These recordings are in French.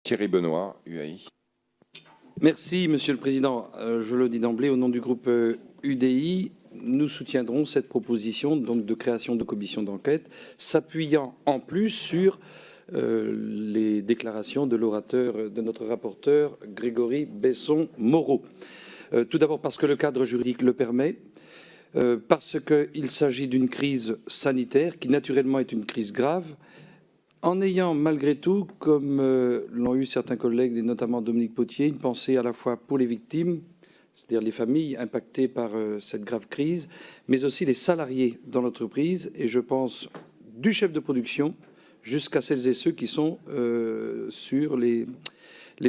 Thierry Benoît, UAI. Merci, Monsieur le Président. Je le dis d'emblée, au nom du groupe UDI, nous soutiendrons cette proposition donc, de création de commission d'enquête, s'appuyant en plus sur les déclarations de l'orateur, de notre rapporteur Grégory Besson-Moreau. Tout d'abord parce que le cadre juridique le permet, parce qu'il s'agit d'une crise sanitaire qui naturellement est une crise grave, en ayant malgré tout, comme l'ont eu certains collègues, et notamment Dominique Potier, une pensée à la fois pour les victimes, c'est-à-dire les familles impactées par cette grave crise, mais aussi les salariés dans l'entreprise, et je pense du chef de production jusqu'à celles et ceux qui sont sur les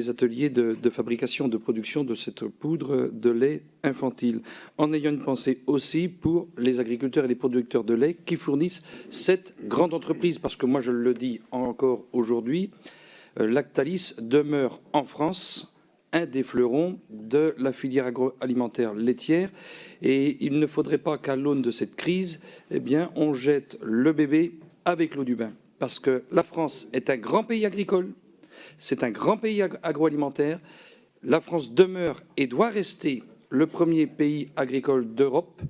ateliers de fabrication, de production de cette poudre de lait infantile, en ayant une pensée aussi pour les agriculteurs et les producteurs de lait qui fournissent cette grande entreprise. Parce que moi, je le dis encore aujourd'hui, Lactalis demeure en France un des fleurons de la filière agroalimentaire laitière. Et il ne faudrait pas qu'à l'aune de cette crise, eh bien, on jette le bébé avec l'eau du bain. Parce que la France est un grand pays agricole. C'est un grand pays agroalimentaire. La France demeure et doit rester le premier pays agricole d'Europe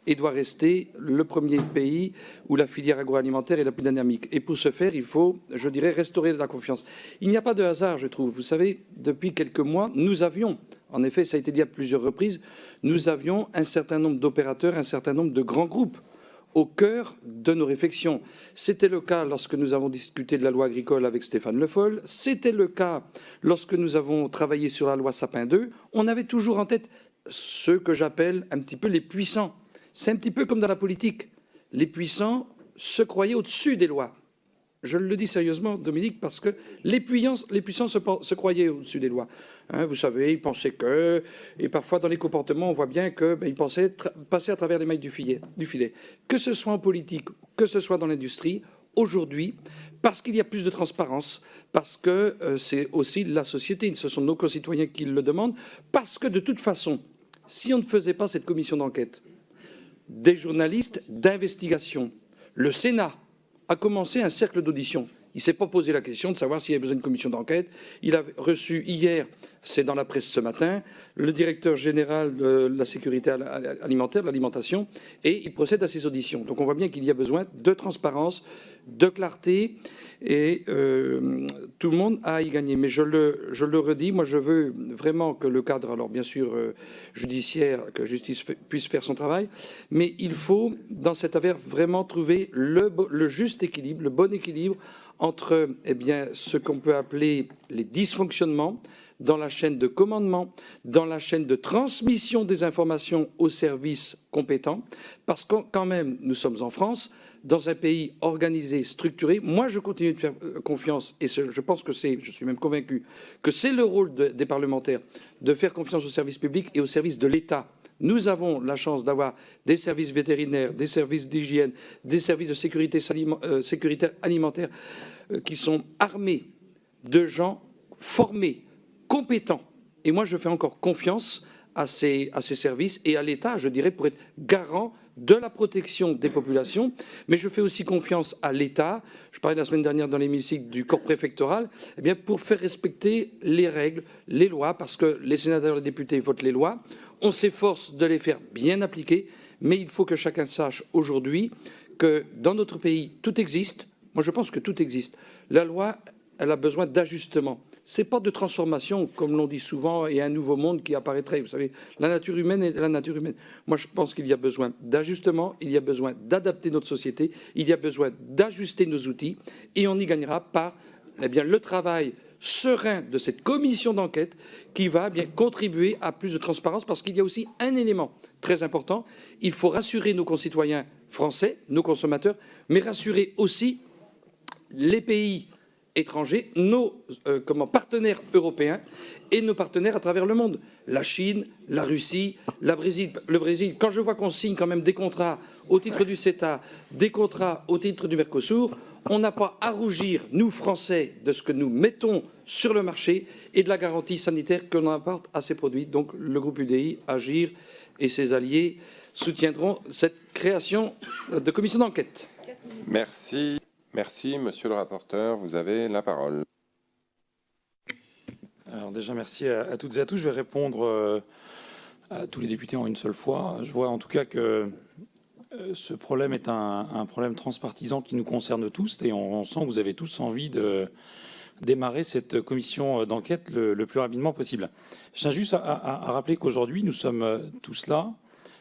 et doit rester le premier pays où la filière agroalimentaire est la plus dynamique. Et pour ce faire, il faut, je dirais, restaurer la confiance. Il n'y a pas de hasard, je trouve. Vous savez, depuis quelques mois, nous avions, en effet, ça a été dit à plusieurs reprises, nous avions un certain nombre d'opérateurs, un certain nombre de grands groupes au cœur de nos réflexions. C'était le cas lorsque nous avons discuté de la loi agricole avec Stéphane Le Foll, c'était le cas lorsque nous avons travaillé sur la loi Sapin 2. On avait toujours en tête ceux que j'appelle un petit peu les puissants. C'est un petit peu comme dans la politique. Les puissants se croyaient au-dessus des lois. Je le dis sérieusement, Dominique, parce que les puissants se croyaient au-dessus des lois. Hein, vous savez, ils pensaient que... Et parfois, dans les comportements, on voit bien qu'ils pensaient passer à travers les mailles du filet. Que ce soit en politique, que ce soit dans l'industrie, aujourd'hui, parce qu'il y a plus de transparence, parce que c'est aussi la société, ce sont nos concitoyens qui le demandent, parce que de toute façon, si on ne faisait pas cette commission d'enquête, des journalistes d'investigation, le Sénat a commencé un cercle d'audition. Il ne s'est pas posé la question de savoir s'il y avait besoin d'une commission d'enquête. Il a reçu hier, c'est dans la presse ce matin, le directeur général de la sécurité alimentaire, de l'alimentation, et il procède à ces auditions. Donc on voit bien qu'il y a besoin de transparence, de clarté, et tout le monde a à y gagner. Mais je le redis, moi je veux vraiment que le cadre, alors bien sûr judiciaire, que justice puisse faire son travail, mais il faut, dans cette affaire, vraiment trouver le juste équilibre, le bon équilibre entre eh bien, ce qu'on peut appeler les dysfonctionnements dans la chaîne de commandement, dans la chaîne de transmission des informations aux services compétents, parce que quand même, nous sommes en France, dans un pays organisé, structuré. Moi, je continue de faire confiance, et je pense que je suis même convaincu, que c'est le rôle des parlementaires de faire confiance aux services publics et aux services de l'État. Nous avons la chance d'avoir des services vétérinaires, des services d'hygiène, des services de sécurité alimentaire qui sont armés de gens formés, compétents. Et moi, je fais encore confiance à ces services et à l'État, je dirais, pour être garant de la protection des populations. Mais je fais aussi confiance à l'État. Je parlais la semaine dernière dans l'hémicycle du corps préfectoral, eh bien, pour faire respecter les règles, les lois, parce que les sénateurs et les députés votent les lois. On s'efforce de les faire bien appliquer, mais il faut que chacun sache aujourd'hui que dans notre pays, tout existe. Moi, je pense que tout existe. La loi, elle a besoin d'ajustement. Ce n'est pas de transformation, comme l'on dit souvent, et un nouveau monde qui apparaîtrait. Vous savez, la nature humaine est la nature humaine. Moi, je pense qu'il y a besoin d'ajustement, il y a besoin d'adapter notre société, il y a besoin d'ajuster nos outils, et on y gagnera par eh bien, le travail serein de cette commission d'enquête qui va bien contribuer à plus de transparence, parce qu'il y a aussi un élément très important. Il faut rassurer nos concitoyens français, nos consommateurs, mais rassurer aussi les pays étrangers, nos partenaires européens et nos partenaires à travers le monde. La Chine, la Russie, le Brésil. Quand je vois qu'on signe quand même des contrats au titre du CETA, des contrats au titre du Mercosur, on n'a pas à rougir, nous Français, de ce que nous mettons sur le marché et de la garantie sanitaire que l'on apporte à ces produits. Donc le groupe UDI, Agir et ses alliés soutiendront cette création de commission d'enquête. Merci. Merci, monsieur le rapporteur. Vous avez la parole. Alors déjà, merci à toutes et à tous. Je vais répondre à tous les députés en une seule fois. Je vois en tout cas que ce problème est un problème transpartisan qui nous concerne tous et on sent que vous avez tous envie de démarrer cette commission d'enquête le plus rapidement possible. Je tiens juste à rappeler qu'aujourd'hui, nous sommes tous là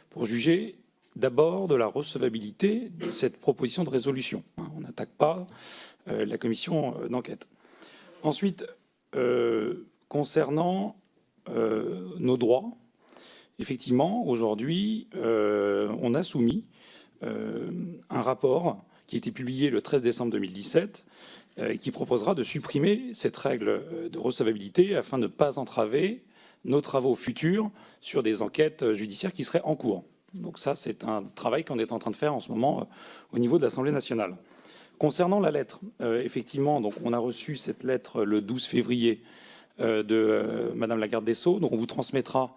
pour juger d'abord de la recevabilité de cette proposition de résolution. On n'attaque pas la commission d'enquête. Ensuite, concernant nos droits, effectivement, aujourd'hui, on a soumis un rapport qui a été publié le 13 décembre 2017 et qui proposera de supprimer cette règle de recevabilité afin de ne pas entraver nos travaux futurs sur des enquêtes judiciaires qui seraient en cours. Donc ça, c'est un travail qu'on est en train de faire en ce moment au niveau de l'Assemblée nationale. Concernant la lettre, effectivement, donc on a reçu cette lettre le 12 février de Madame la garde des Sceaux. Donc on vous transmettra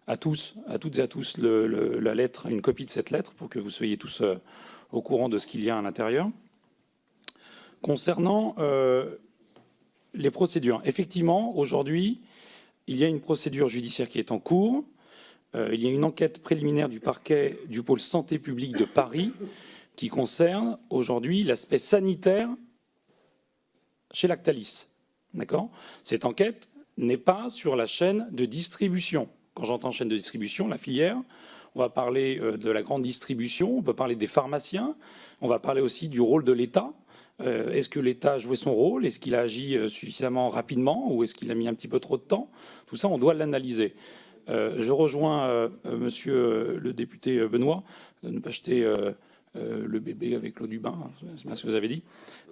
à toutes et à tous la lettre, une copie de cette lettre pour que vous soyez tous au courant de ce qu'il y a à l'intérieur. Concernant les procédures, effectivement, aujourd'hui, il y a une procédure judiciaire qui est en cours. Il y a une enquête préliminaire du parquet du pôle santé publique de Paris qui concerne aujourd'hui l'aspect sanitaire chez Lactalis. D'accord ? Cette enquête n'est pas sur la chaîne de distribution. Quand j'entends chaîne de distribution, la filière, on va parler de la grande distribution, on peut parler des pharmaciens, on va parler aussi du rôle de l'État. Est-ce que l'État a joué son rôle? Est-ce qu'il a agi suffisamment rapidement ou est-ce qu'il a mis un petit peu trop de temps? Tout ça, on doit l'analyser. Je rejoins monsieur le député Benoît, de ne pas jeter le bébé avec l'eau du bain, c'est bien ce que vous avez dit.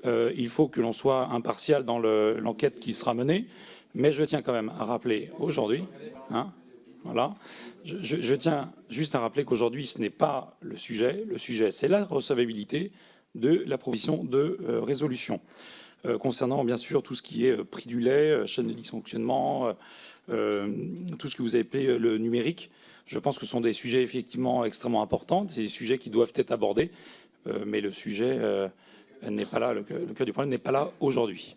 Il faut que l'on soit impartial dans l'enquête qui sera menée, mais je tiens quand même à rappeler aujourd'hui, voilà, je tiens juste à rappeler qu'aujourd'hui ce n'est pas le sujet c'est la recevabilité de la proposition de résolution. Concernant bien sûr tout ce qui est prix du lait, chaîne de dysfonctionnement, tout ce que vous avez appelé le numérique, je pense que ce sont des sujets effectivement extrêmement importants, c'est des sujets qui doivent être abordés, mais le sujet n'est pas là, le cœur du problème n'est pas là aujourd'hui.